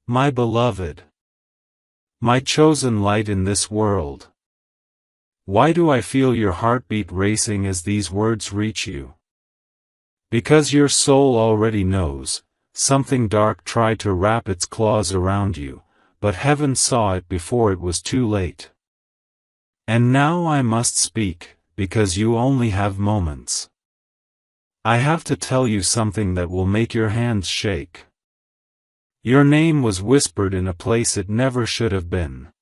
My beloved. My chosen light in this world. Why do I feel your heartbeat racing as these words reach you? Because your soul already knows, something dark tried to wrap its claws around you, but heaven saw it before it was too late. And now I must speak, because you only have moments. I have to tell you something that will make your hands shake. Your name was whispered in a place it never should have been.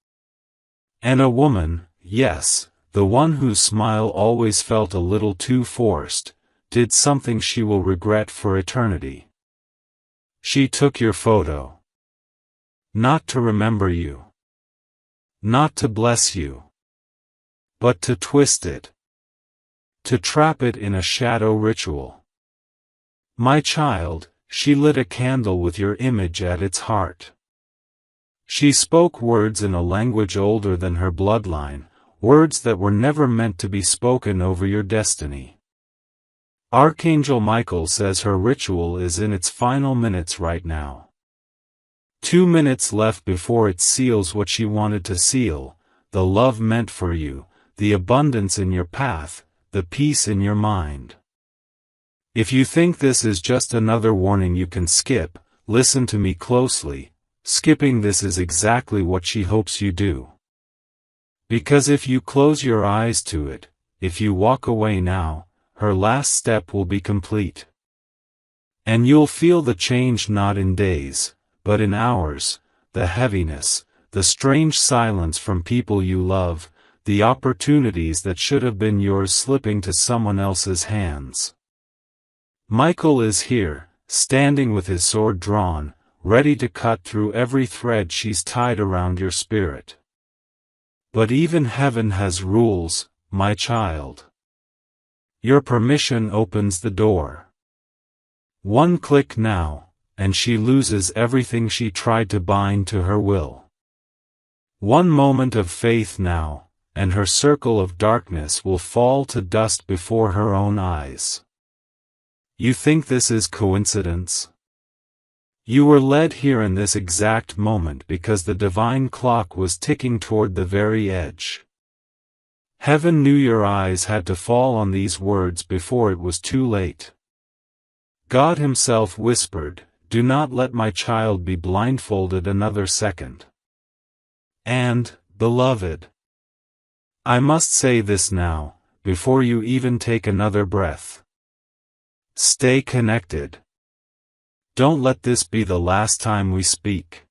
And a woman, yes, the one whose smile always felt a little too forced, did something she will regret for eternity. She took your photo. Not to remember you. Not to bless you. But to twist it. To trap it in a shadow ritual. My child, she lit a candle with your image at its heart. She spoke words in a language older than her bloodline, words that were never meant to be spoken over your destiny. Archangel Michael says her ritual is in its final minutes right now. 2 minutes left before it seals what she wanted to seal, the love meant for you, the abundance in your path, the peace in your mind. If you think this is just another warning you can skip, listen to me closely. Skipping this is exactly what she hopes you do. Because if you close your eyes to it, if you walk away now, her last step will be complete. And you'll feel the change not in days, but in hours, the heaviness, the strange silence from people you love, the opportunities that should have been yours slipping to someone else's hands. Michael is here, standing with his sword drawn, ready to cut through every thread she's tied around your spirit. But even heaven has rules, my child. Your permission opens the door. One click now, and she loses everything she tried to bind to her will. One moment of faith now, and her circle of darkness will fall to dust before her own eyes. You think this is coincidence? You were led here in this exact moment because the divine clock was ticking toward the very edge. Heaven knew your eyes had to fall on these words before it was too late. God Himself whispered, "Do not let my child be blindfolded another second." And, beloved, I must say this now, before you even take another breath. Stay connected. Don't let this be the last time we speak.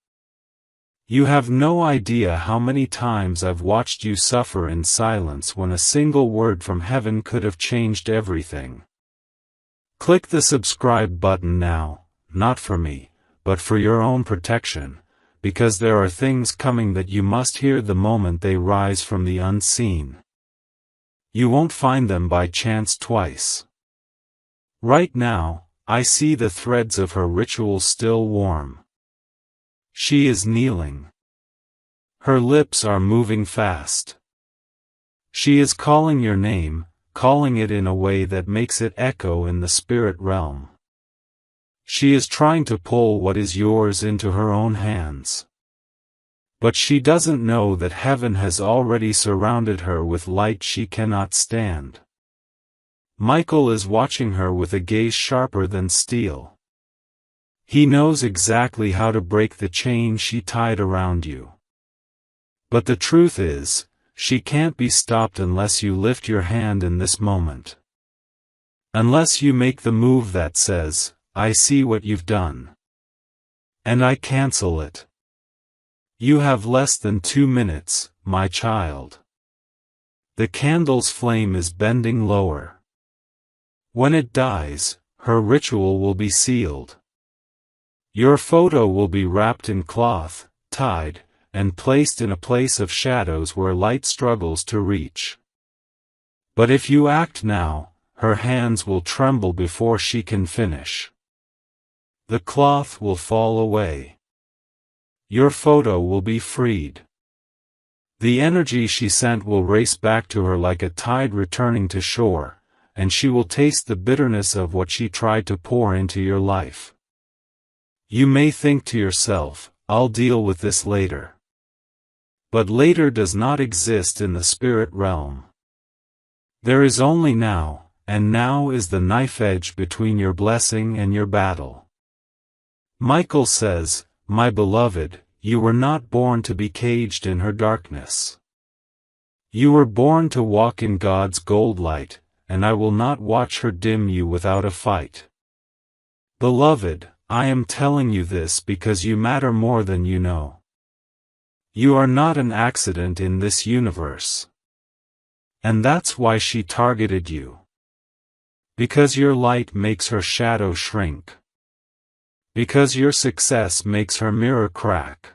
You have no idea how many times I've watched you suffer in silence when a single word from heaven could have changed everything. Click the subscribe button now, not for me, but for your own protection, because there are things coming that you must hear the moment they rise from the unseen. You won't find them by chance twice. Right now, I see the threads of her ritual still warm. She is kneeling. Her lips are moving fast. She is calling your name, calling it in a way that makes it echo in the spirit realm. She is trying to pull what is yours into her own hands. But she doesn't know that heaven has already surrounded her with light she cannot stand. Michael is watching her with a gaze sharper than steel. He knows exactly how to break the chain she tied around you. But the truth is, she can't be stopped unless you lift your hand in this moment. Unless you make the move that says, "I see what you've done. And I cancel it." You have less than 2 minutes, my child. The candle's flame is bending lower. When it dies, her ritual will be sealed. Your photo will be wrapped in cloth, tied, and placed in a place of shadows where light struggles to reach. But if you act now, her hands will tremble before she can finish. The cloth will fall away. Your photo will be freed. The energy she sent will race back to her like a tide returning to shore, and she will taste the bitterness of what she tried to pour into your life. You may think to yourself, I'll deal with this later. But later does not exist in the spirit realm. There is only now, and now is the knife edge between your blessing and your battle. Michael says, "My beloved, you were not born to be caged in her darkness. You were born to walk in God's gold light, and I will not watch her dim you without a fight." Beloved, I am telling you this because you matter more than you know. You are not an accident in this universe. And that's why she targeted you. Because your light makes her shadow shrink. Because your success makes her mirror crack.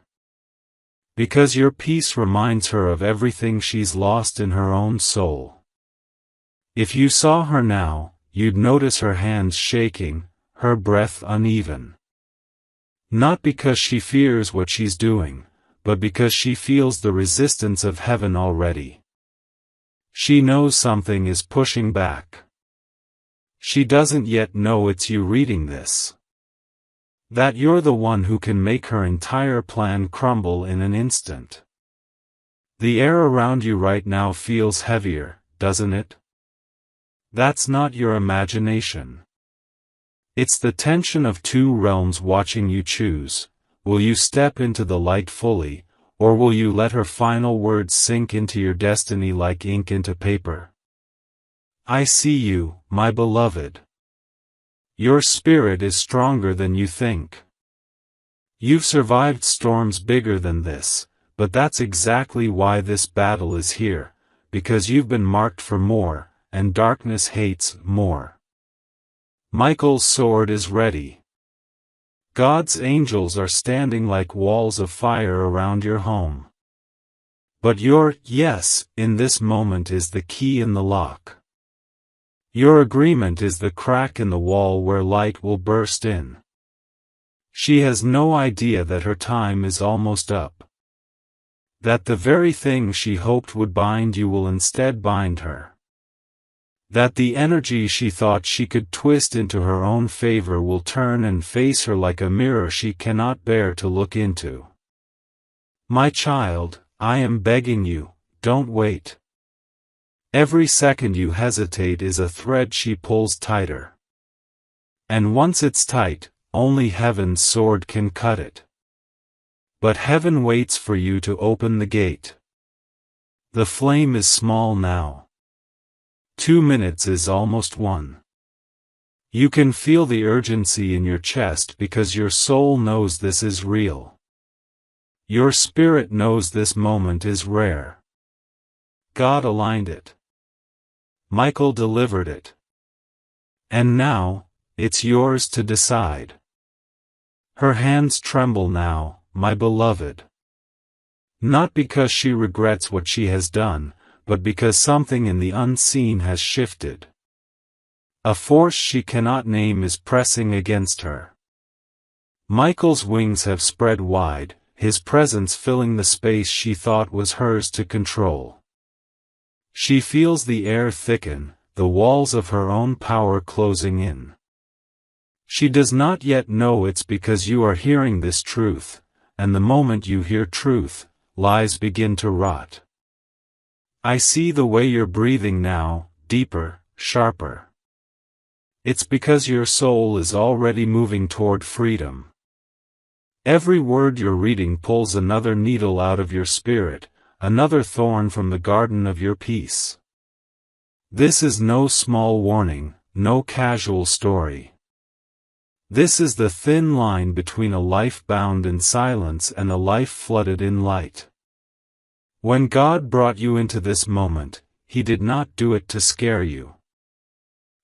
Because your peace reminds her of everything she's lost in her own soul. If you saw her now, you'd notice her hands shaking, her breath uneven. Not because she fears what she's doing, but because she feels the resistance of heaven already. She knows something is pushing back. She doesn't yet know it's you reading this. That you're the one who can make her entire plan crumble in an instant. The air around you right now feels heavier, doesn't it? That's not your imagination. It's the tension of two realms watching you choose. Will you step into the light fully, or will you let her final words sink into your destiny like ink into paper? I see you, my beloved. Your spirit is stronger than you think. You've survived storms bigger than this, but that's exactly why this battle is here, because you've been marked for more, and darkness hates more. Michael's sword is ready. God's angels are standing like walls of fire around your home. But your yes in this moment is the key in the lock. Your agreement is the crack in the wall where light will burst in. She has no idea that her time is almost up. That the very thing she hoped would bind you will instead bind her. That the energy she thought she could twist into her own favor will turn and face her like a mirror she cannot bear to look into. My child, I am begging you, don't wait. Every second you hesitate is a thread she pulls tighter. And once it's tight, only heaven's sword can cut it. But heaven waits for you to open the gate. The flame is small now. 2 minutes is almost 1. You can feel the urgency in your chest because your soul knows this is real. Your spirit knows this moment is rare. God aligned it. Michael delivered it. And now, it's yours to decide. Her hands tremble now, my beloved. Not because she regrets what she has done, but because something in the unseen has shifted. A force she cannot name is pressing against her. Michael's wings have spread wide, his presence filling the space she thought was hers to control. She feels the air thicken, the walls of her own power closing in. She does not yet know it's because you are hearing this truth, and the moment you hear truth, lies begin to rot. I see the way you're breathing now, deeper, sharper. It's because your soul is already moving toward freedom. Every word you're reading pulls another needle out of your spirit, another thorn from the garden of your peace. This is no small warning, no casual story. This is the thin line between a life bound in silence and a life flooded in light. When God brought you into this moment, He did not do it to scare you.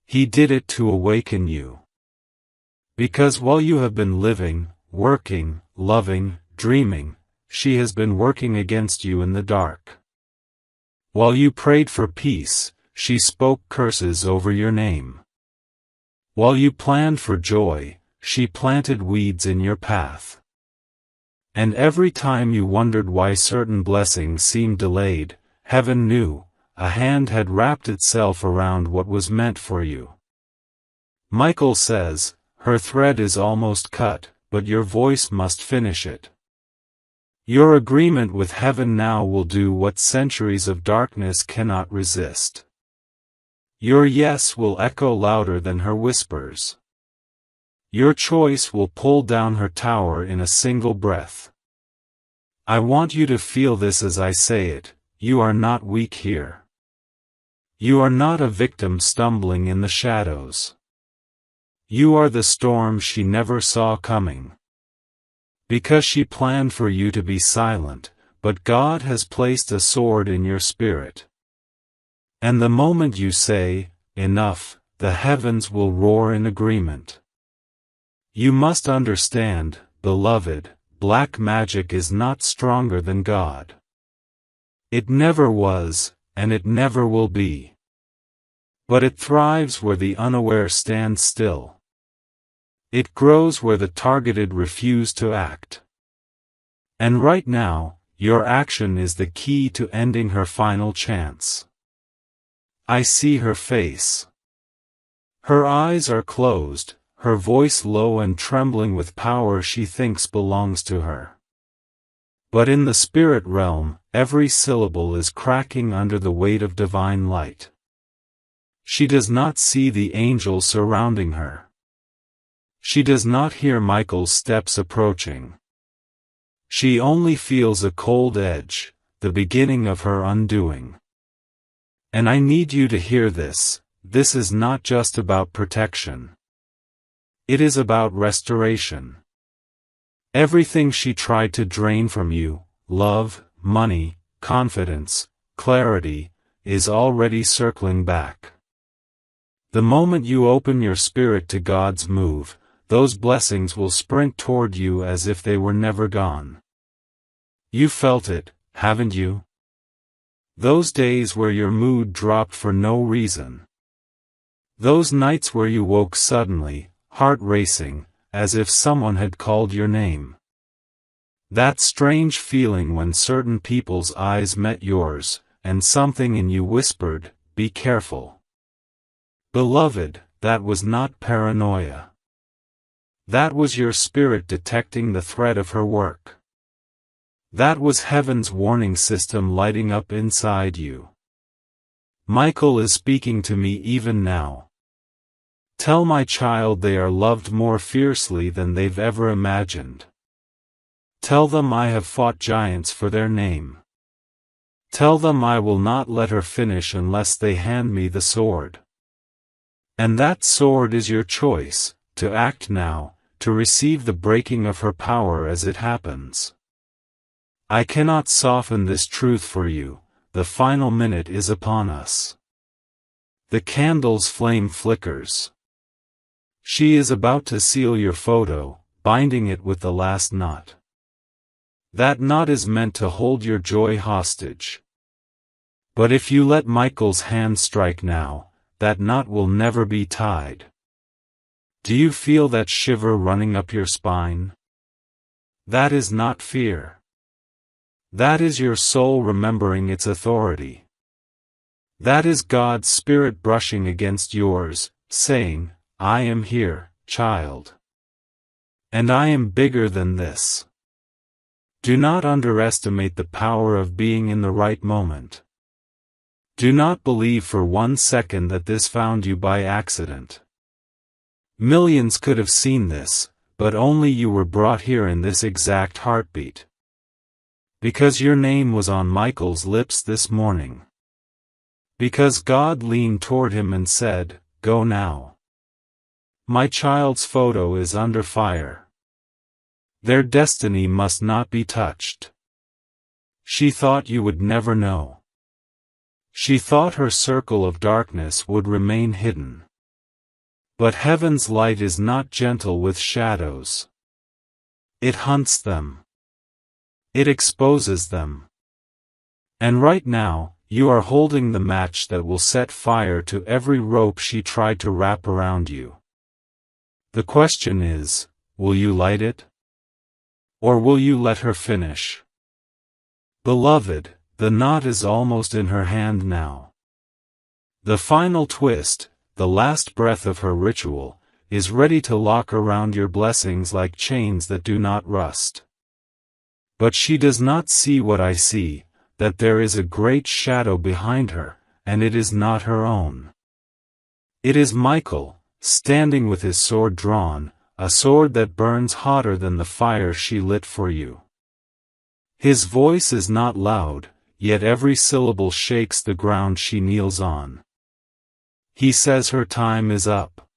He did it to awaken you. Because while you have been living, working, loving, dreaming, she has been working against you in the dark. While you prayed for peace, she spoke curses over your name. While you planned for joy, she planted weeds in your path. And every time you wondered why certain blessings seemed delayed, heaven knew, a hand had wrapped itself around what was meant for you. Michael says, her thread is almost cut, but your voice must finish it. Your agreement with heaven now will do what centuries of darkness cannot resist. Your yes will echo louder than her whispers. Your choice will pull down her tower in a single breath. I want you to feel this as I say it: you are not weak here. You are not a victim stumbling in the shadows. You are the storm she never saw coming. Because she planned for you to be silent, but God has placed a sword in your spirit. And the moment you say, "Enough," the heavens will roar in agreement. You must understand, beloved, black magic is not stronger than God. It never was, and it never will be. But it thrives where the unaware stand still. It grows where the targeted refuse to act. And right now, your action is the key to ending her final chance. I see her face. Her eyes are closed, her voice low and trembling with power she thinks belongs to her. But in the spirit realm, every syllable is cracking under the weight of divine light. She does not see the angels surrounding her. She does not hear Michael's steps approaching. She only feels a cold edge, the beginning of her undoing. And I need you to hear this: this is not just about protection. It is about restoration. Everything she tried to drain from you, love, money, confidence, clarity, is already circling back. The moment you open your spirit to God's move, those blessings will sprint toward you as if they were never gone. You felt it, haven't you? Those days where your mood dropped for no reason. Those nights where you woke suddenly, heart racing, as if someone had called your name. That strange feeling when certain people's eyes met yours, and something in you whispered, "Be careful." Beloved, that was not paranoia. That was your spirit detecting the threat of her work. That was heaven's warning system lighting up inside you. Michael is speaking to me even now. Tell my child they are loved more fiercely than they've ever imagined. Tell them I have fought giants for their name. Tell them I will not let her finish unless they hand me the sword. And that sword is your choice, to act now, to receive the breaking of her power as it happens. I cannot soften this truth for you: the final minute is upon us. The candle's flame flickers. She is about to seal your photo, binding it with the last knot. That knot is meant to hold your joy hostage. But if you let Michael's hand strike now, that knot will never be tied. Do you feel that shiver running up your spine? That is not fear. That is your soul remembering its authority. That is God's Spirit brushing against yours, saying, "I am here, child. And I am bigger than this." Do not underestimate the power of being in the right moment. Do not believe for 1 second that this found you by accident. Millions could have seen this, but only you were brought here in this exact heartbeat. Because your name was on Michael's lips this morning. Because God leaned toward him and said, "Go now. My child's photo is under fire. Their destiny must not be touched." She thought you would never know. She thought her circle of darkness would remain hidden. But heaven's light is not gentle with shadows. It hunts them. It exposes them. And right now, you are holding the match that will set fire to every rope she tried to wrap around you. The question is, will you light it? Or will you let her finish? Beloved, the knot is almost in her hand now. The final twist, the last breath of her ritual, is ready to lock around your blessings like chains that do not rust. But she does not see what I see, that there is a great shadow behind her, and it is not her own. It is Michael, standing with his sword drawn, a sword that burns hotter than the fire she lit for you. His voice is not loud, yet every syllable shakes the ground she kneels on. He says her time is up.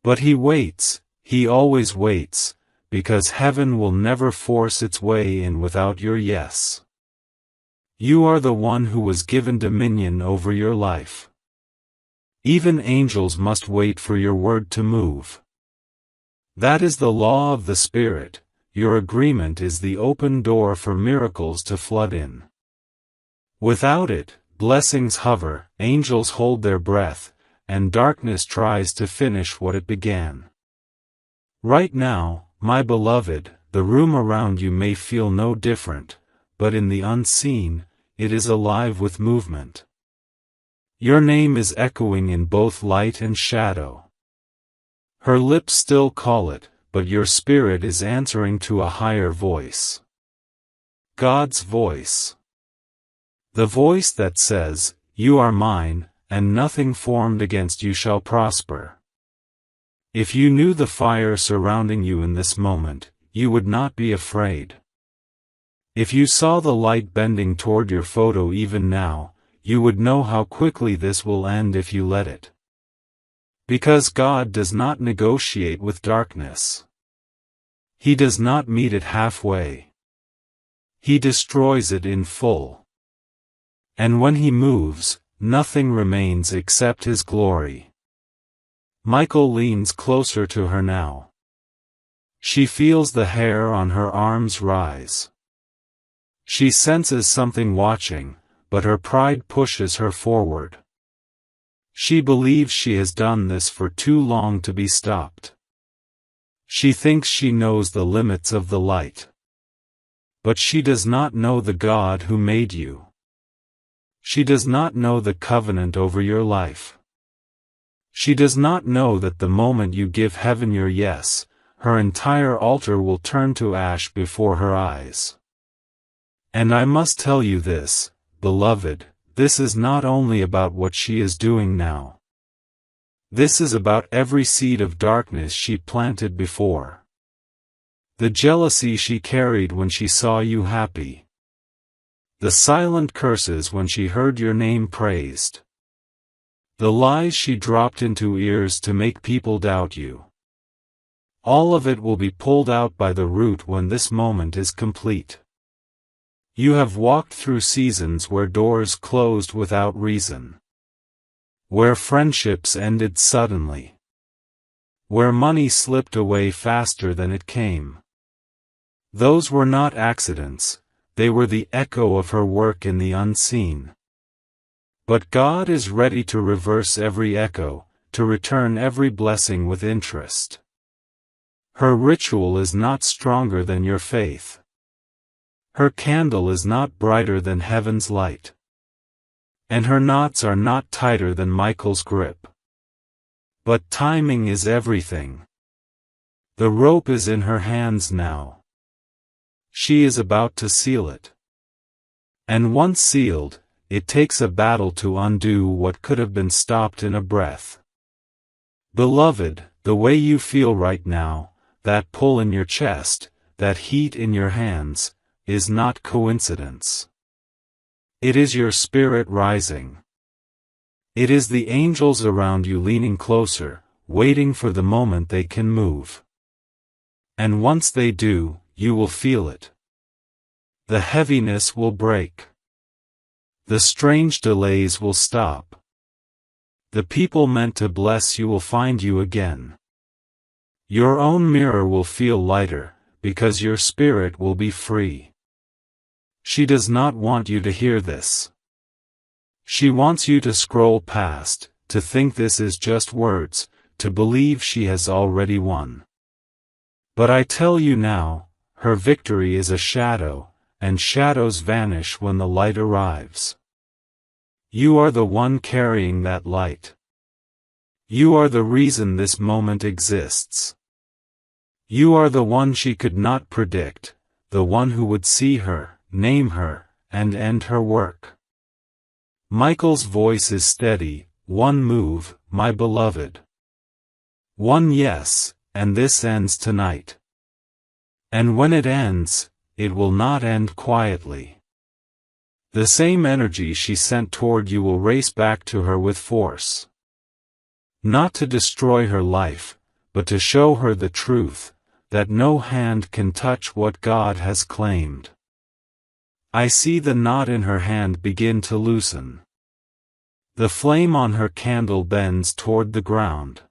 But he waits, he always waits, because heaven will never force its way in without your yes. You are the one who was given dominion over your life. Even angels must wait for your word to move. That is the law of the Spirit. Your agreement is the open door for miracles to flood in. Without it, blessings hover, angels hold their breath, and darkness tries to finish what it began. Right now, my beloved, the room around you may feel no different, but in the unseen, it is alive with movement. Your name is echoing in both light and shadow. Her lips still call it, but your spirit is answering to a higher voice. God's voice. The voice that says, "You are mine, and nothing formed against you shall prosper." If you knew the fire surrounding you in this moment, you would not be afraid. If you saw the light bending toward your photo even now, you would know how quickly this will end if you let it. Because God does not negotiate with darkness. He does not meet it halfway. He destroys it in full. And when he moves, nothing remains except his glory. Michael leans closer to her now. She feels the hair on her arms rise. She senses something watching, but her pride pushes her forward. She believes she has done this for too long to be stopped. She thinks she knows the limits of the light. But she does not know the God who made you. She does not know the covenant over your life. She does not know that the moment you give heaven your yes, her entire altar will turn to ash before her eyes. And I must tell you this, beloved, this is not only about what she is doing now. This is about every seed of darkness she planted before. The jealousy she carried when she saw you happy. The silent curses when she heard your name praised. The lies she dropped into ears to make people doubt you. All of it will be pulled out by the root when this moment is complete. You have walked through seasons where doors closed without reason. Where friendships ended suddenly. Where money slipped away faster than it came. Those were not accidents, they were the echo of her work in the unseen. But God is ready to reverse every echo, to return every blessing with interest. Her ritual is not stronger than your faith. Her candle is not brighter than heaven's light. And her knots are not tighter than Michael's grip. But timing is everything. The rope is in her hands now. She is about to seal it. And once sealed, it takes a battle to undo what could have been stopped in a breath. Beloved, the way you feel right now, that pull in your chest, that heat in your hands, is not coincidence. It is your spirit rising. It is the angels around you leaning closer, waiting for the moment they can move. And once they do, you will feel it. The heaviness will break. The strange delays will stop. The people meant to bless you will find you again. Your own mirror will feel lighter, because your spirit will be free. She does not want you to hear this. She wants you to scroll past, to think this is just words, to believe she has already won. But I tell you now, her victory is a shadow, and shadows vanish when the light arrives. You are the one carrying that light. You are the reason this moment exists. You are the one she could not predict, the one who would see her, name her, and end her work. Michael's voice is steady, one move, my beloved. One yes, and this ends tonight. And when it ends, it will not end quietly. The same energy she sent toward you will race back to her with force. Not to destroy her life, but to show her the truth, that no hand can touch what God has claimed. I see the knot in her hand begin to loosen. The flame on her candle bends toward the ground.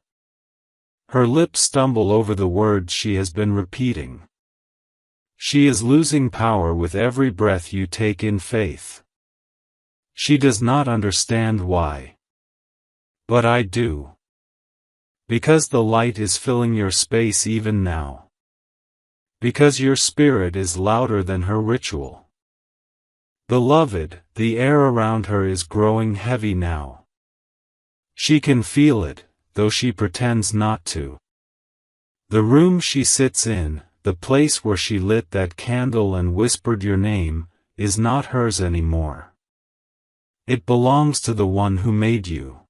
Her lips stumble over the words she has been repeating. She is losing power with every breath you take in faith. She does not understand why. But I do. Because the light is filling your space even now. Because your spirit is louder than her ritual. Beloved, the air around her is growing heavy now. She can feel it, though she pretends not to. The room she sits in, the place where she lit that candle and whispered your name, is not hers anymore. It belongs to the one who made you.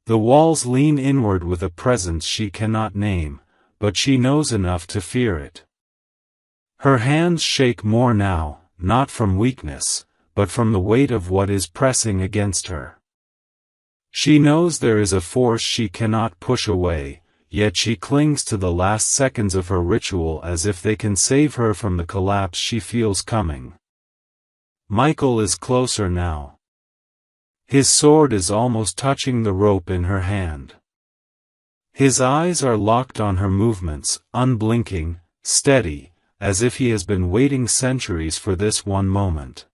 The walls lean inward with a presence she cannot name, but she knows enough to fear it. Her hands shake more now, not from weakness, but from the weight of what is pressing against her. She knows there is a force she cannot push away, yet she clings to the last seconds of her ritual as if they can save her from the collapse she feels coming. Michael is closer now. His sword is almost touching the rope in her hand. His eyes are locked on her movements, unblinking, steady, as if he has been waiting centuries for this one moment.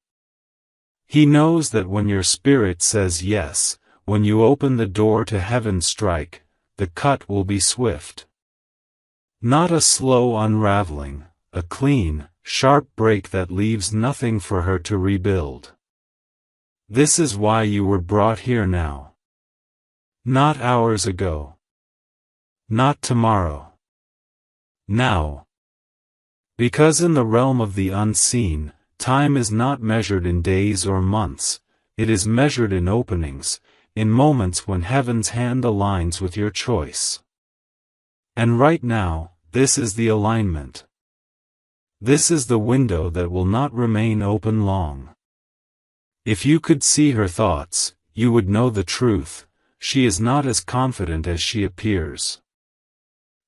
He knows that when your spirit says yes, when you open the door to heaven's strike, the cut will be swift. Not a slow unraveling, a clean, sharp break that leaves nothing for her to rebuild. This is why you were brought here now. Not hours ago. Not tomorrow. Now. Because in the realm of the unseen, time is not measured in days or months, it is measured in openings, in moments when heaven's hand aligns with your choice. And right now, this is the alignment. This is the window that will not remain open long. If you could see her thoughts, you would know the truth. She is not as confident as she appears.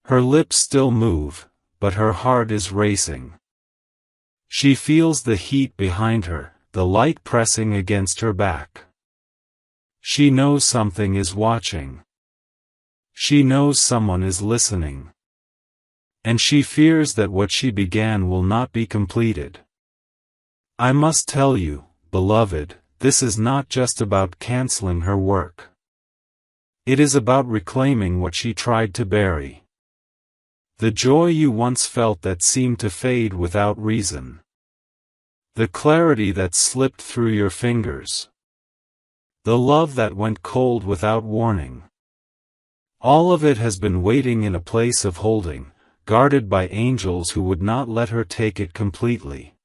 Her lips still move, but her heart is racing. She feels the heat behind her, the light pressing against her back. She knows something is watching. She knows someone is listening. And she fears that what she began will not be completed. I must tell you, beloved, this is not just about canceling her work. It is about reclaiming what she tried to bury. The joy you once felt that seemed to fade without reason. The clarity that slipped through your fingers. The love that went cold without warning. All of it has been waiting in a place of holding, guarded by angels who would not let her take it completely.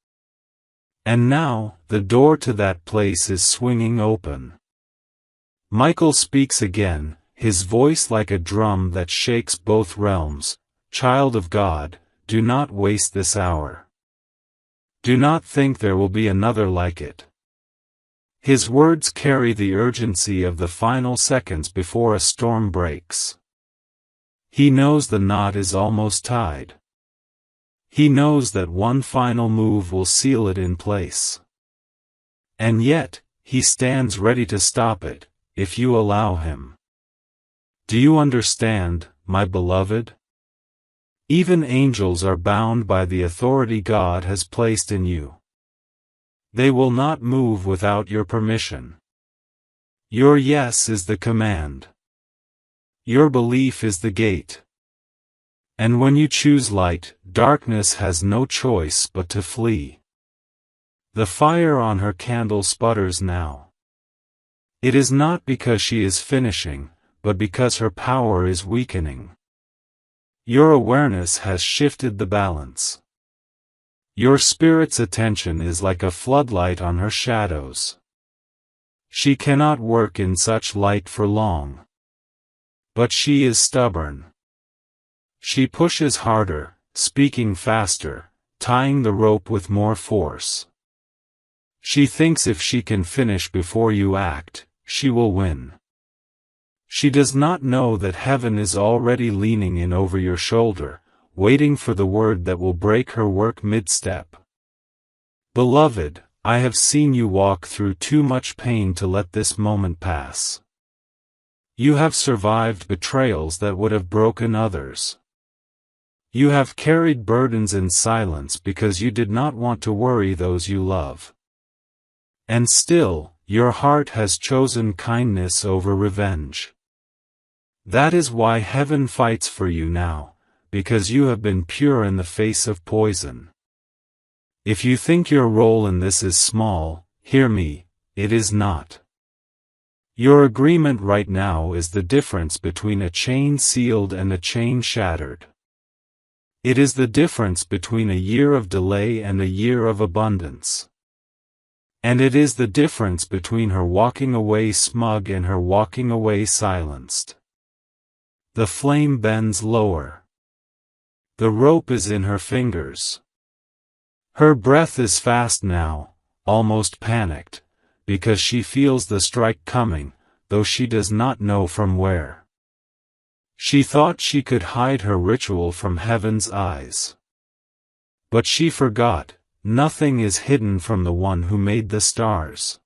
And now, the door to that place is swinging open. Michael speaks again, his voice like a drum that shakes both realms. Child of God, do not waste this hour. Do not think there will be another like it. His words carry the urgency of the final seconds before a storm breaks. He knows the knot is almost tied. He knows that one final move will seal it in place. And yet, he stands ready to stop it, if you allow him. Do you understand, my beloved? Even angels are bound by the authority God has placed in you. They will not move without your permission. Your yes is the command. Your belief is the gate. And when you choose light, darkness has no choice but to flee. The fire on her candle sputters now. It is not because she is finishing, but because her power is weakening. Your awareness has shifted the balance. Your spirit's attention is like a floodlight on her shadows. She cannot work in such light for long. But she is stubborn. She pushes harder, speaking faster, tying the rope with more force. She thinks if she can finish before you act, she will win. She does not know that heaven is already leaning in over your shoulder, waiting for the word that will break her work mid-step. Beloved, I have seen you walk through too much pain to let this moment pass. You have survived betrayals that would have broken others. You have carried burdens in silence because you did not want to worry those you love. And still, your heart has chosen kindness over revenge. That is why heaven fights for you now, because you have been pure in the face of poison. If you think your role in this is small, hear me, it is not. Your agreement right now is the difference between a chain sealed and a chain shattered. It is the difference between a year of delay and a year of abundance. And it is the difference between her walking away smug and her walking away silenced. The flame bends lower. The rope is in her fingers. Her breath is fast now, almost panicked, because she feels the strike coming, though she does not know from where. She thought she could hide her ritual from heaven's eyes. But she forgot, nothing is hidden from the one who made the stars.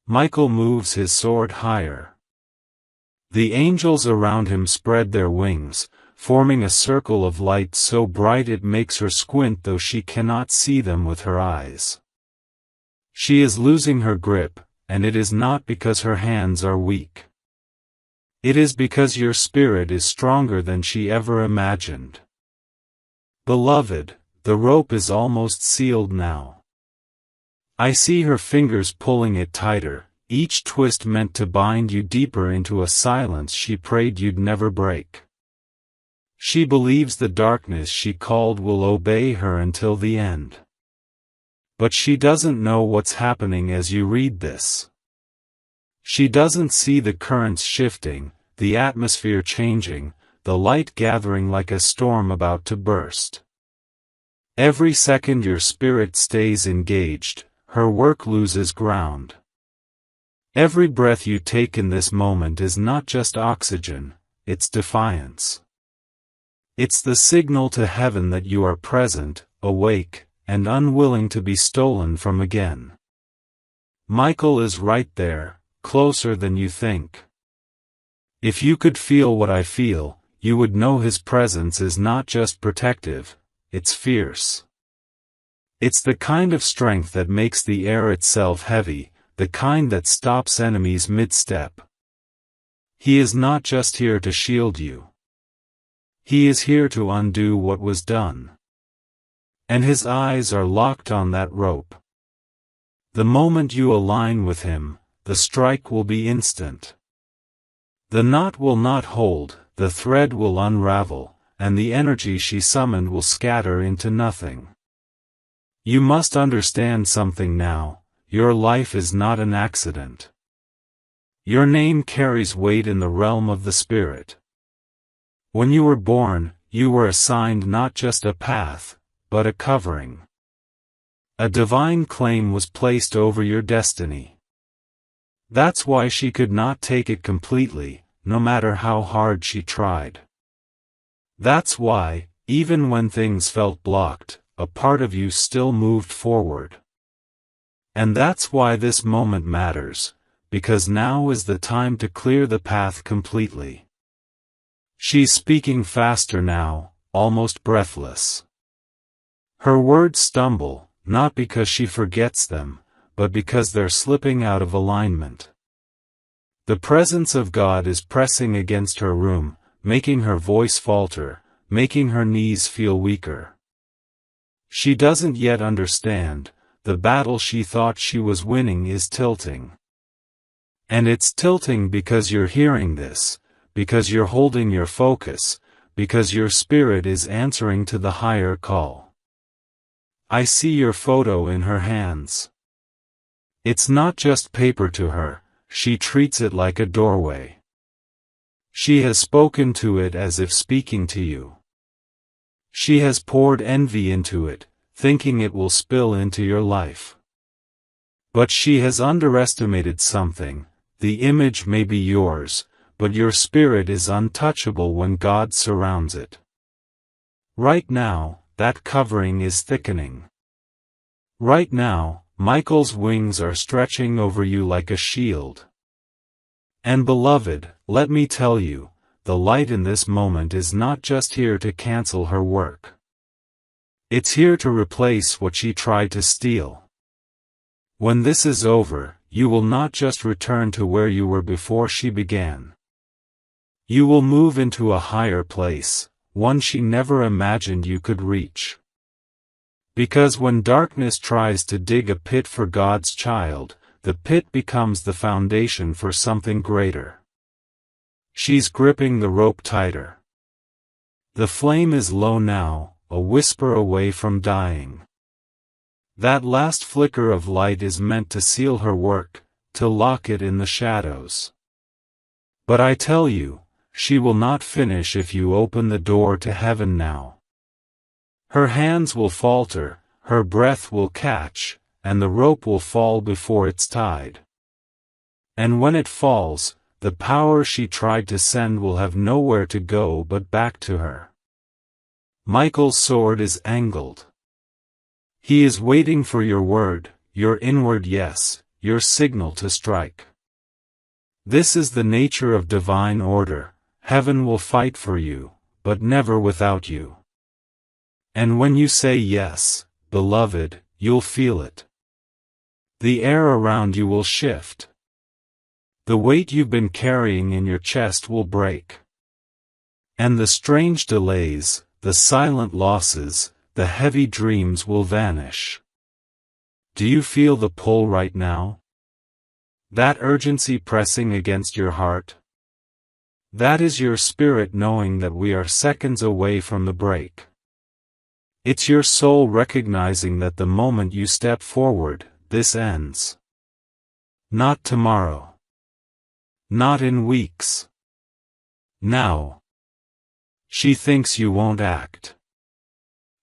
Michael moves his sword higher. The angels around him spread their wings, forming a circle of light so bright it makes her squint though she cannot see them with her eyes. She is losing her grip, and it is not because her hands are weak. It is because your spirit is stronger than she ever imagined. Beloved, the rope is almost sealed now. I see her fingers pulling it tighter, each twist meant to bind you deeper into a silence she prayed you'd never break. She believes the darkness she called will obey her until the end. But she doesn't know what's happening as you read this. She doesn't see the currents shifting, the atmosphere changing, the light gathering like a storm about to burst. Every second your spirit stays engaged, her work loses ground. Every breath you take in this moment is not just oxygen, it's defiance. It's the signal to heaven that you are present, awake, and unwilling to be stolen from again. Michael is right there, closer than you think. If you could feel what I feel, you would know his presence is not just protective, it's fierce. It's the kind of strength that makes the air itself heavy, the kind that stops enemies mid-step. He is not just here to shield you. He is here to undo what was done. And his eyes are locked on that rope. The moment you align with him, the strike will be instant. The knot will not hold, the thread will unravel, and the energy she summoned will scatter into nothing. You must understand something now, your life is not an accident. Your name carries weight in the realm of the spirit. When you were born, you were assigned not just a path, but a covering. A divine claim was placed over your destiny. That's why she could not take it completely, no matter how hard she tried. That's why, even when things felt blocked, a part of you still moved forward. And that's why this moment matters, because now is the time to clear the path completely. She's speaking faster now, almost breathless. Her words stumble, not because she forgets them, but because they're slipping out of alignment. The presence of God is pressing against her room, making her voice falter, making her knees feel weaker. She doesn't yet understand, the battle she thought she was winning is tilting. And it's tilting because you're hearing this, because you're holding your focus, because your spirit is answering to the higher call. I see your photo in her hands. It's not just paper to her, she treats it like a doorway. She has spoken to it as if speaking to you. She has poured envy into it, thinking it will spill into your life. But she has underestimated something. The image may be yours, but your spirit is untouchable when God surrounds it. Right now, that covering is thickening. Right now, Michael's wings are stretching over you like a shield. And beloved, let me tell you, the light in this moment is not just here to cancel her work. It's here to replace what she tried to steal. When this is over, you will not just return to where you were before she began. You will move into a higher place, one she never imagined you could reach. Because when darkness tries to dig a pit for God's child, the pit becomes the foundation for something greater. She's gripping the rope tighter. The flame is low now, a whisper away from dying. That last flicker of light is meant to seal her work, to lock it in the shadows. But I tell you, she will not finish if you open the door to heaven now. Her hands will falter, her breath will catch, and the rope will fall before it's tied. And when it falls, the power she tried to send will have nowhere to go but back to her. Michael's sword is angled. He is waiting for your word, your inward yes, your signal to strike. This is the nature of divine order. Heaven will fight for you, but never without you. And when you say yes, beloved, you'll feel it. The air around you will shift. The weight you've been carrying in your chest will break. And the strange delays, the silent losses, the heavy dreams will vanish. Do you feel the pull right now? That urgency pressing against your heart? That is your spirit knowing that we are seconds away from the break. It's your soul recognizing that the moment you step forward, this ends. Not tomorrow. Not in weeks. Now. She thinks you won't act.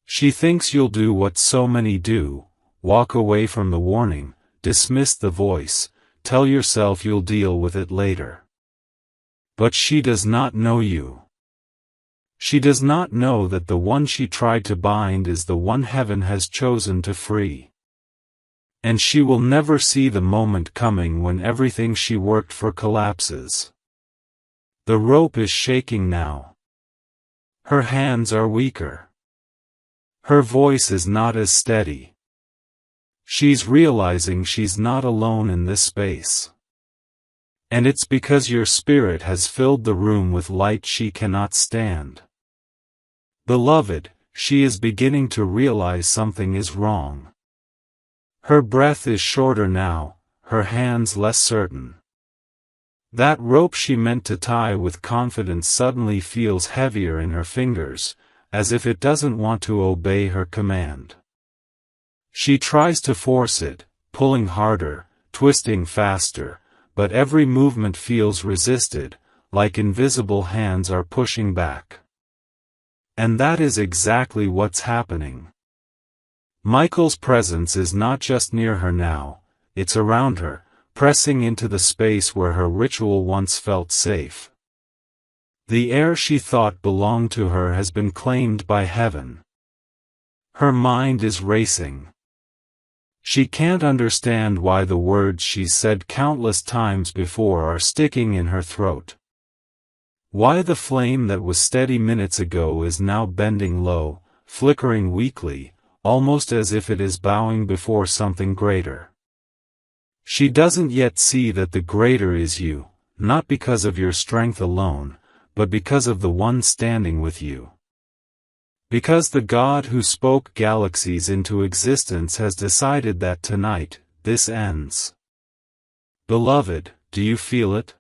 She thinks you'll do what so many do, walk away from the warning, dismiss the voice, tell yourself you'll deal with it later. But she does not know you. She does not know that the one she tried to bind is the one heaven has chosen to free. And she will never see the moment coming when everything she worked for collapses. The rope is shaking now. Her hands are weaker. Her voice is not as steady. She's realizing she's not alone in this space. And it's because your spirit has filled the room with light she cannot stand. Beloved, she is beginning to realize something is wrong. Her breath is shorter now, her hands less certain. That rope she meant to tie with confidence suddenly feels heavier in her fingers, as if it doesn't want to obey her command. She tries to force it, pulling harder, twisting faster, but every movement feels resisted, like invisible hands are pushing back. And that is exactly what's happening. Michael's presence is not just near her now, it's around her, pressing into the space where her ritual once felt safe. The air she thought belonged to her has been claimed by heaven. Her mind is racing. She can't understand why the words she's said countless times before are sticking in her throat. Why the flame that was steady minutes ago is now bending low, flickering weakly, almost as if it is bowing before something greater. She doesn't yet see that the greater is you, not because of your strength alone, but because of the one standing with you. Because the God who spoke galaxies into existence has decided that tonight, this ends. Beloved, do you feel it?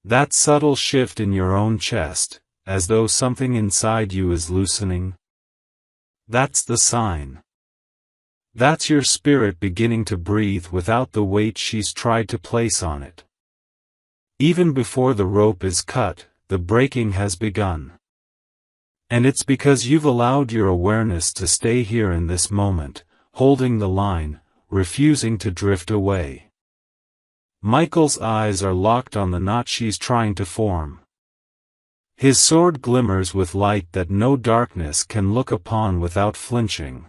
That subtle shift in your own chest, as though something inside you is loosening? That's the sign. That's your spirit beginning to breathe without the weight she's tried to place on it. Even before the rope is cut, the breaking has begun. And it's because you've allowed your awareness to stay here in this moment, holding the line, refusing to drift away. Michael's eyes are locked on the knot she's trying to form. His sword glimmers with light that no darkness can look upon without flinching.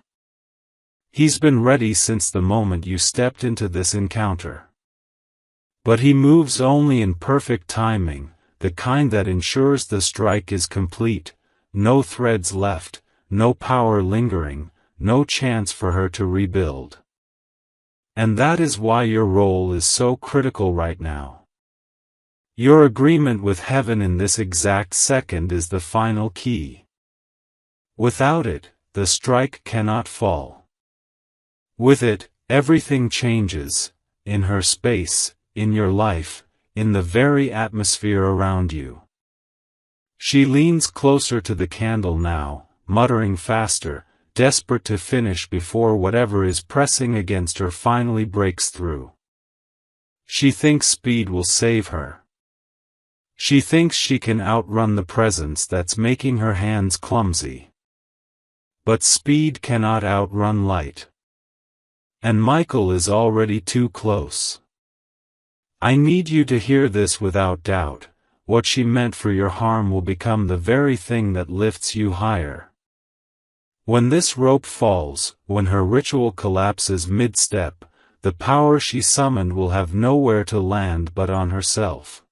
He's been ready since the moment you stepped into this encounter. But he moves only in perfect timing, the kind that ensures the strike is complete, no threads left, no power lingering, no chance for her to rebuild. And that is why your role is so critical right now. Your agreement with heaven in this exact second is the final key. Without it, the strike cannot fall. With it, everything changes, in her space, in your life, in the very atmosphere around you. She leans closer to the candle now, muttering faster, desperate to finish before whatever is pressing against her finally breaks through. She thinks speed will save her. She thinks she can outrun the presence that's making her hands clumsy. But speed cannot outrun light. And Michael is already too close. I need you to hear this without doubt. What she meant for your harm will become the very thing that lifts you higher. When this rope falls, when her ritual collapses mid-step, the power she summoned will have nowhere to land but on herself.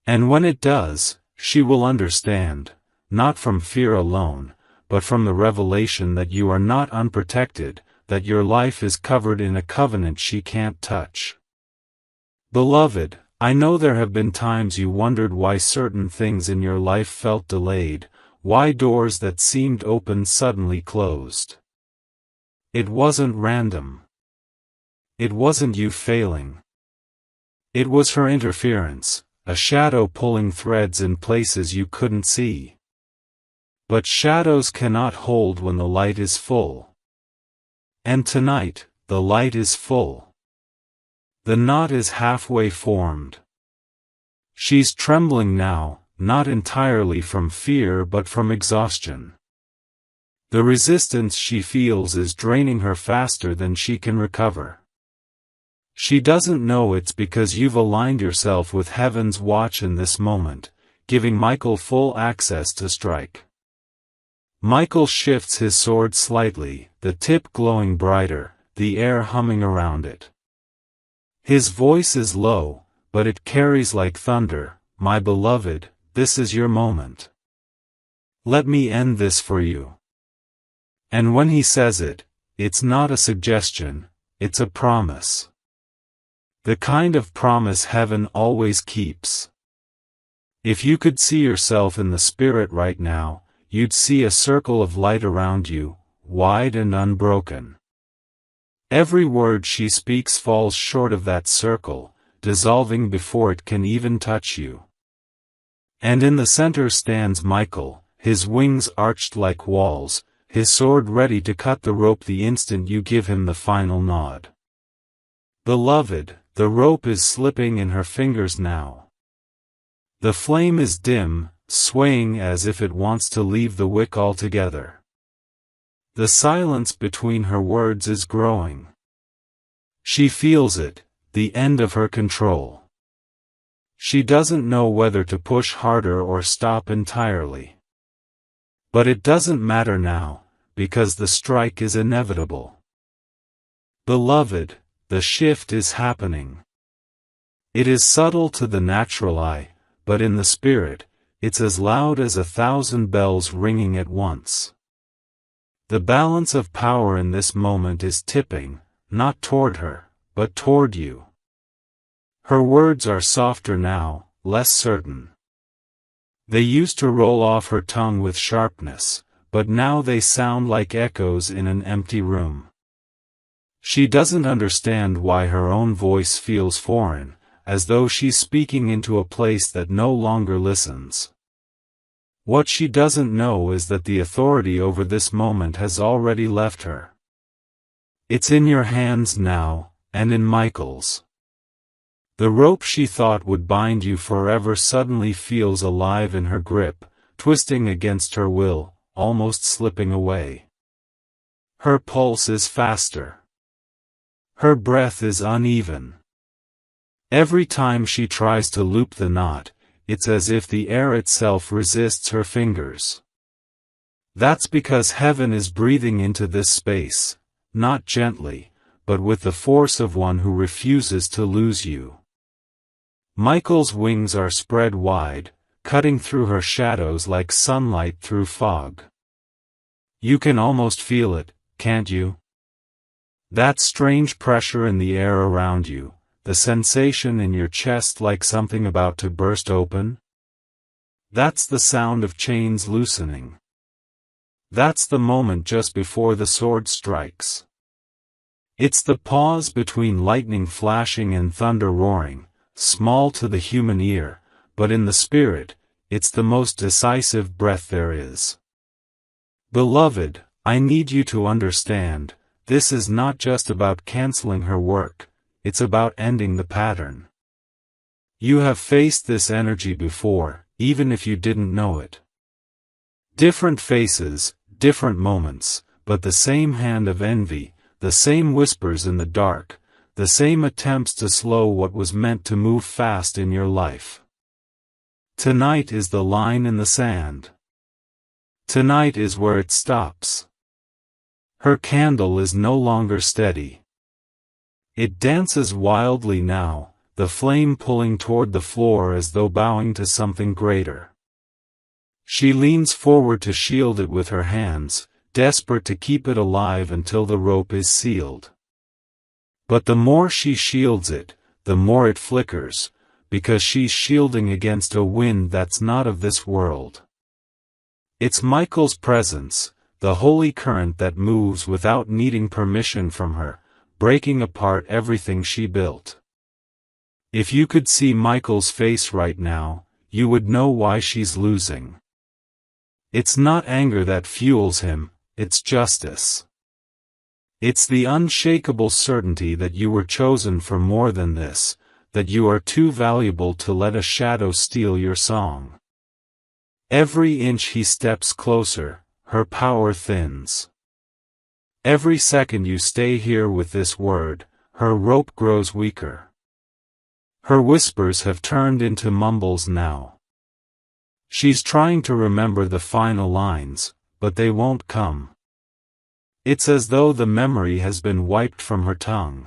And when it does, she will understand, not from fear alone, but from the revelation that you are not unprotected, that your life is covered in a covenant she can't touch. Beloved, I know there have been times you wondered why certain things in your life felt delayed, why doors that seemed open suddenly closed. It wasn't random. It wasn't you failing. It was her interference, a shadow pulling threads in places you couldn't see. But shadows cannot hold when the light is full. And tonight, the light is full. The knot is halfway formed. She's trembling now, not entirely from fear but from exhaustion. The resistance she feels is draining her faster than she can recover. She doesn't know it's because you've aligned yourself with heaven's watch in this moment, giving Michael full access to strike. Michael shifts his sword slightly, the tip glowing brighter, the air humming around it. His voice is low, but it carries like thunder. My beloved, this is your moment. Let me end this for you. And when he says it, it's not a suggestion, it's a promise. The kind of promise heaven always keeps. If you could see yourself in the spirit right now, you'd see a circle of light around you, wide and unbroken. Every word she speaks falls short of that circle, dissolving before it can even touch you. And in the center stands Michael, his wings arched like walls, his sword ready to cut the rope the instant you give him the final nod. Beloved, the rope is slipping in her fingers now. The flame is dim, swaying as if it wants to leave the wick altogether. The silence between her words is growing. She feels it, the end of her control. She doesn't know whether to push harder or stop entirely. But it doesn't matter now, because the strike is inevitable. Beloved, the shift is happening. It is subtle to the natural eye, but in the spirit, it's as loud as 1,000 bells ringing at once. The balance of power in this moment is tipping, not toward her, but toward you. Her words are softer now, less certain. They used to roll off her tongue with sharpness, but now they sound like echoes in an empty room. She doesn't understand why her own voice feels foreign, as though she's speaking into a place that no longer listens. What she doesn't know is that the authority over this moment has already left her. It's in your hands now, and in Michael's. The rope she thought would bind you forever suddenly feels alive in her grip, twisting against her will, almost slipping away. Her pulse is faster. Her breath is uneven. Every time she tries to loop the knot, it's as if the air itself resists her fingers. That's because heaven is breathing into this space, not gently, but with the force of one who refuses to lose you. Michael's wings are spread wide, cutting through her shadows like sunlight through fog. You can almost feel it, can't you? That strange pressure in the air around you, the sensation in your chest like something about to burst open? That's the sound of chains loosening. That's the moment just before the sword strikes. It's the pause between lightning flashing and thunder roaring, small to the human ear, but in the spirit, it's the most decisive breath there is. Beloved, I need you to understand, this is not just about canceling her work, it's about ending the pattern. You have faced this energy before, even if you didn't know it. Different faces, different moments, but the same hand of envy, the same whispers in the dark, the same attempts to slow what was meant to move fast in your life. Tonight is the line in the sand. Tonight is where it stops. Her candle is no longer steady. It dances wildly now, the flame pulling toward the floor as though bowing to something greater. She leans forward to shield it with her hands, desperate to keep it alive until the rope is sealed. But the more she shields it, the more it flickers, because she's shielding against a wind that's not of this world. It's Michael's presence, the holy current that moves without needing permission from her, breaking apart everything she built. If you could see Michael's face right now, you would know why she's losing. It's not anger that fuels him, it's justice. It's the unshakable certainty that you were chosen for more than this, that you are too valuable to let a shadow steal your song. Every inch he steps closer, her power thins. Every second you stay here with this word, her rope grows weaker. Her whispers have turned into mumbles now. She's trying to remember the final lines, but they won't come. It's as though the memory has been wiped from her tongue.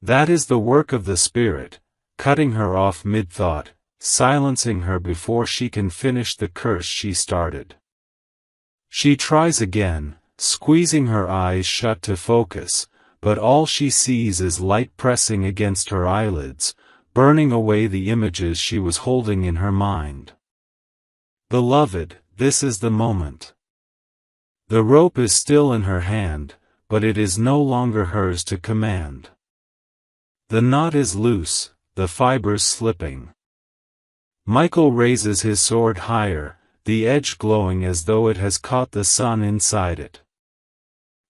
That is the work of the Spirit, cutting her off mid-thought, silencing her before she can finish the curse she started. She tries again, squeezing her eyes shut to focus, but all she sees is light pressing against her eyelids, burning away the images she was holding in her mind. Beloved, this is the moment. The rope is still in her hand, but it is no longer hers to command. The knot is loose, the fibers slipping. Michael raises his sword higher, the edge glowing as though it has caught the sun inside it.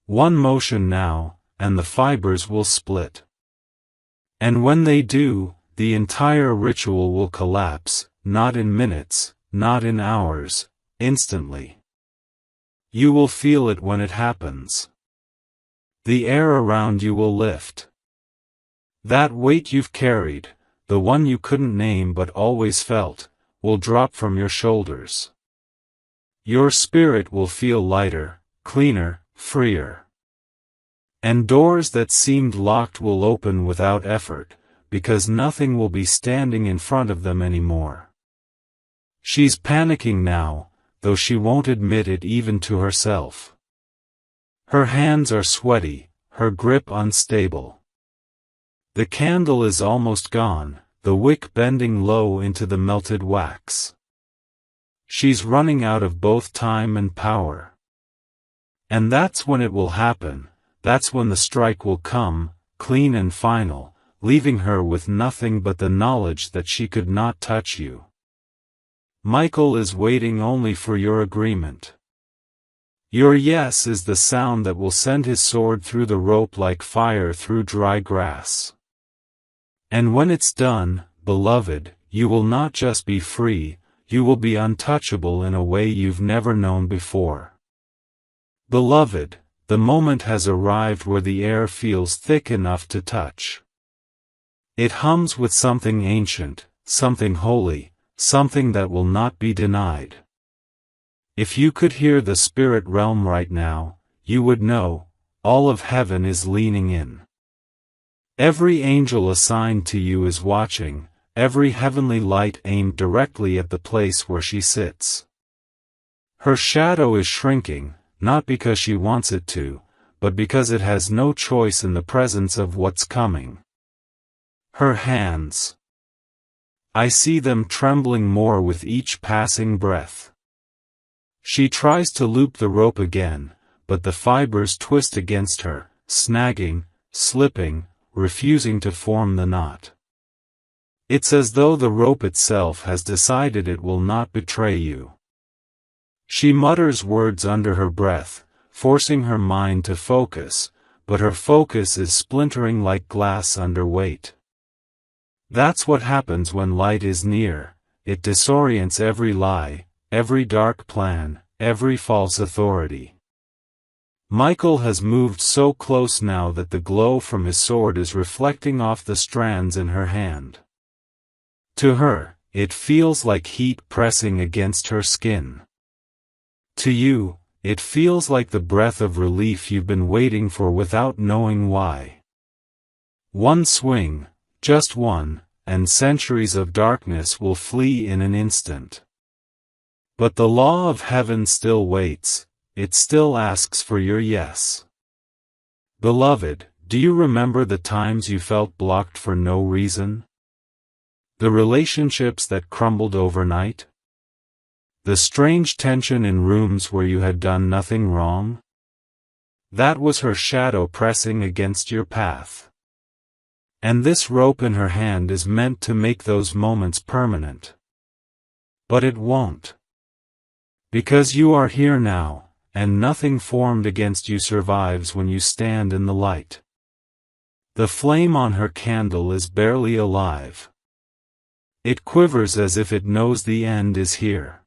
One motion now, and the fibers will split. And when they do, the entire ritual will collapse, not in minutes, not in hours, instantly. You will feel it when it happens. The air around you will lift. That weight you've carried, the one you couldn't name but always felt, will drop from your shoulders. Your spirit will feel lighter, cleaner, freer. And doors that seemed locked will open without effort, because nothing will be standing in front of them anymore. She's panicking now, though she won't admit it even to herself. Her hands are sweaty, her grip unstable. The candle is almost gone, the wick bending low into the melted wax. She's running out of both time and power. And that's when it will happen, that's when the strike will come, clean and final, leaving her with nothing but the knowledge that she could not touch you. Michael is waiting only for your agreement. Your yes is the sound that will send his sword through the rope like fire through dry grass. And when it's done, beloved, you will not just be free, you will be untouchable in a way you've never known before. Beloved, the moment has arrived where the air feels thick enough to touch. It hums with something ancient, something holy, something that will not be denied. If you could hear the spirit realm right now, you would know, all of heaven is leaning in. Every angel assigned to you is watching, every heavenly light aimed directly at the place where she sits. Her shadow is shrinking, not because she wants it to, but because it has no choice in the presence of what's coming. Her hands. I see them trembling more with each passing breath. She tries to loop the rope again, but the fibers twist against her, snagging, slipping, refusing to form the knot. It's as though the rope itself has decided it will not betray you. She mutters words under her breath, forcing her mind to focus, but her focus is splintering like glass under weight. That's what happens when light is near. It disorients every lie, every dark plan, every false authority. Michael has moved so close now that the glow from his sword is reflecting off the strands in her hand. To her, it feels like heat pressing against her skin. To you, it feels like the breath of relief you've been waiting for without knowing why. One swing, just one, and centuries of darkness will flee in an instant. But the law of heaven still waits, it still asks for your yes. Beloved, do you remember the times you felt blocked for no reason? The relationships that crumbled overnight? The strange tension in rooms where you had done nothing wrong? That was her shadow pressing against your path. And this rope in her hand is meant to make those moments permanent. But it won't. Because you are here now, and nothing formed against you survives when you stand in the light. The flame on her candle is barely alive. It quivers as if it knows the end is here.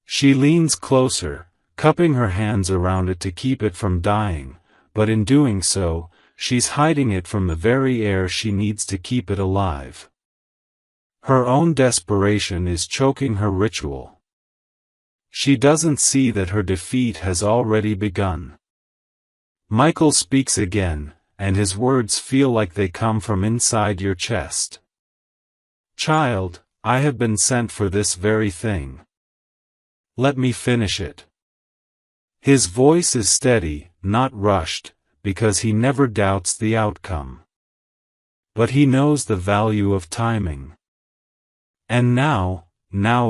She leans closer, cupping her hands around it to keep it from dying, but in doing so, she's hiding it from the very air she needs to keep it alive. Her own desperation is choking her ritual. She doesn't see that her defeat has already begun. Michael speaks again, and his words feel like they come from inside your chest. Child, I have been sent for this very thing. Let me finish it. His voice is steady, not rushed, because he never doubts the outcome. But he knows the value of timing. And now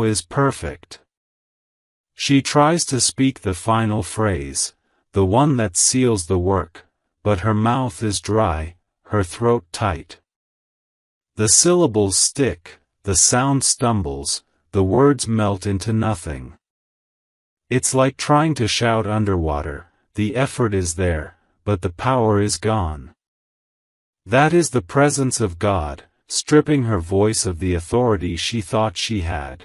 is perfect. She tries to speak the final phrase, the one that seals the work, but her mouth is dry, her throat tight. The syllables stick, the sound stumbles, the words melt into nothing. It's like trying to shout underwater, the effort is there, but the power is gone. That is the presence of God, stripping her voice of the authority she thought she had.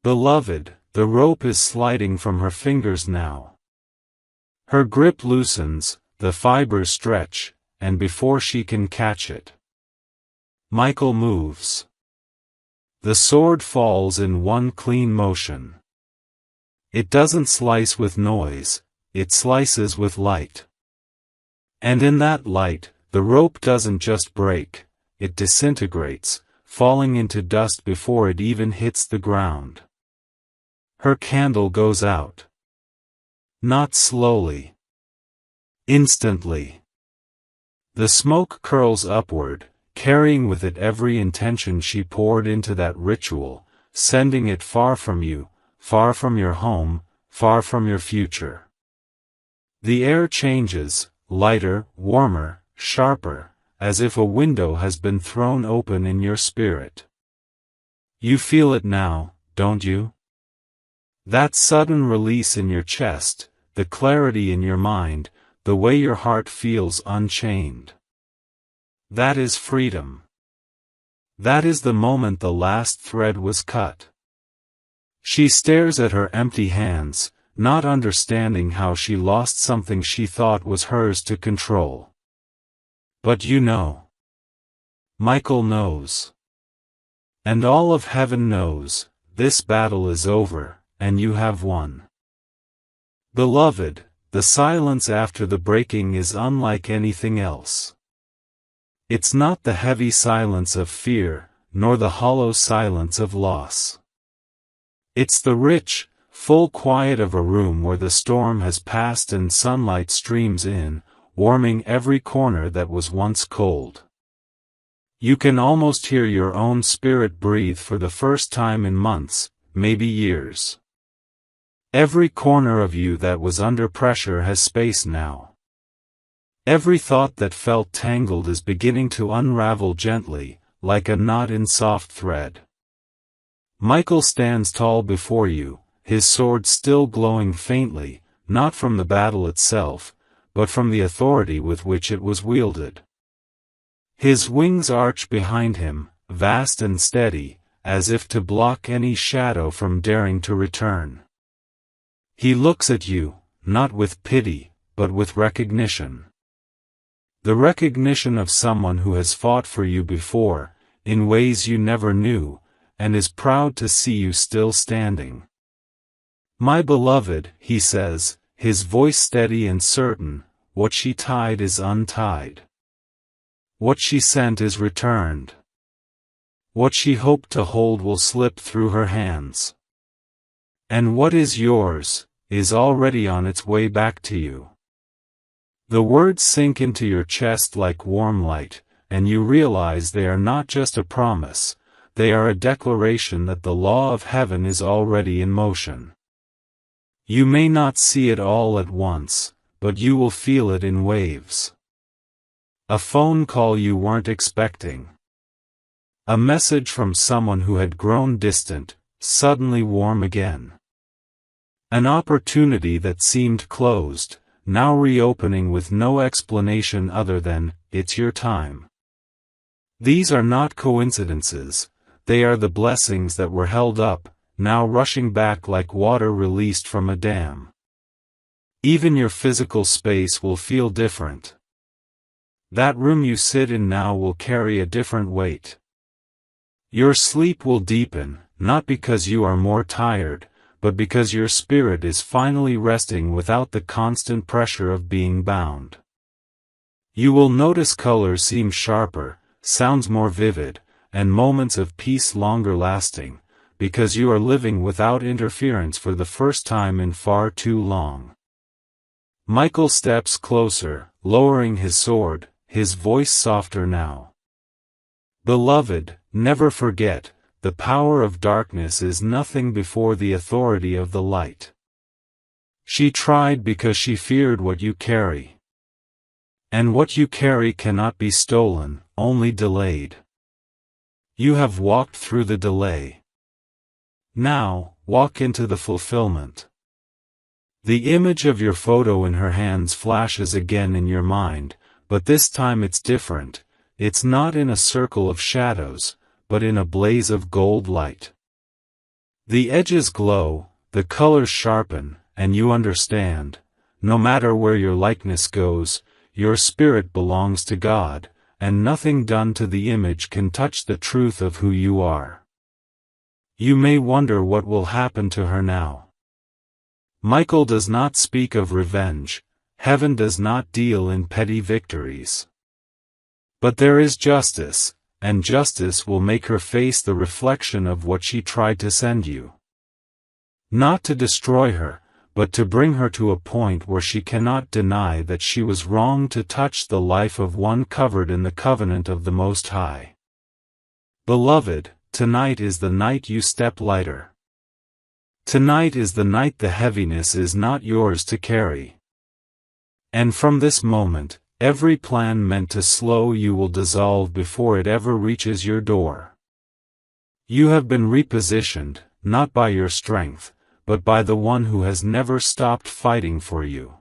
Beloved, the rope is sliding from her fingers now. Her grip loosens, the fibers stretch, and before she can catch it, Michael moves. The sword falls in one clean motion. It doesn't slice with noise, it slices with light. And in that light, the rope doesn't just break, it disintegrates, falling into dust before it even hits the ground. Her candle goes out. Not slowly. Instantly. The smoke curls upward, carrying with it every intention she poured into that ritual, sending it far from you, far from your home, far from your future. The air changes, lighter, warmer, sharper, as if a window has been thrown open in your spirit. You feel it now, don't you? That sudden release in your chest, the clarity in your mind, the way your heart feels unchained. That is freedom. That is the moment the last thread was cut. She stares at her empty hands, not understanding how she lost something she thought was hers to control. But you know. Michael knows. And all of heaven knows, this battle is over, and you have won. Beloved, the silence after the breaking is unlike anything else. It's not the heavy silence of fear, nor the hollow silence of loss. It's the rich, full quiet of a room where the storm has passed and sunlight streams in, warming every corner that was once cold. You can almost hear your own spirit breathe for the first time in months, maybe years. Every corner of you that was under pressure has space now. Every thought that felt tangled is beginning to unravel gently, like a knot in soft thread. Michael stands tall before you, his sword still glowing faintly, not from the battle itself, but from the authority with which it was wielded. His wings arch behind him, vast and steady, as if to block any shadow from daring to return. He looks at you, not with pity, but with recognition. The recognition of someone who has fought for you before, in ways you never knew, and is proud to see you still standing. My beloved, he says, his voice steady and certain, what she tied is untied. What she sent is returned. What she hoped to hold will slip through her hands. And what is yours, is already on its way back to you. The words sink into your chest like warm light, and you realize they are not just a promise, they are a declaration that the law of heaven is already in motion. You may not see it all at once, but you will feel it in waves. A phone call you weren't expecting. A message from someone who had grown distant, suddenly warm again. An opportunity that seemed closed, now reopening with no explanation other than, it's your time. These are not coincidences, they are the blessings that were held up, now rushing back like water released from a dam. Even your physical space will feel different. That room you sit in now will carry a different weight. Your sleep will deepen, not because you are more tired, but because your spirit is finally resting without the constant pressure of being bound. You will notice colors seem sharper, sounds more vivid, and moments of peace longer lasting, because you are living without interference for the first time in far too long. Michael steps closer, lowering his sword, his voice softer now. Beloved, never forget, the power of darkness is nothing before the authority of the light. She tried because she feared what you carry. And what you carry cannot be stolen, only delayed. You have walked through the delay. Now, walk into the fulfillment. The image of your photo in her hands flashes again in your mind, but this time it's different. It's not in a circle of shadows, but in a blaze of gold light. The edges glow, the colors sharpen, and you understand, no matter where your likeness goes, your spirit belongs to God, and nothing done to the image can touch the truth of who you are. You may wonder what will happen to her now. Michael does not speak of revenge, heaven does not deal in petty victories. But there is justice, and justice will make her face the reflection of what she tried to send you. Not to destroy her, but to bring her to a point where she cannot deny that she was wrong to touch the life of one covered in the covenant of the Most High. Beloved, tonight is the night you step lighter. Tonight is the night the heaviness is not yours to carry. And from this moment, every plan meant to slow you will dissolve before it ever reaches your door. You have been repositioned, not by your strength, but by the one who has never stopped fighting for you.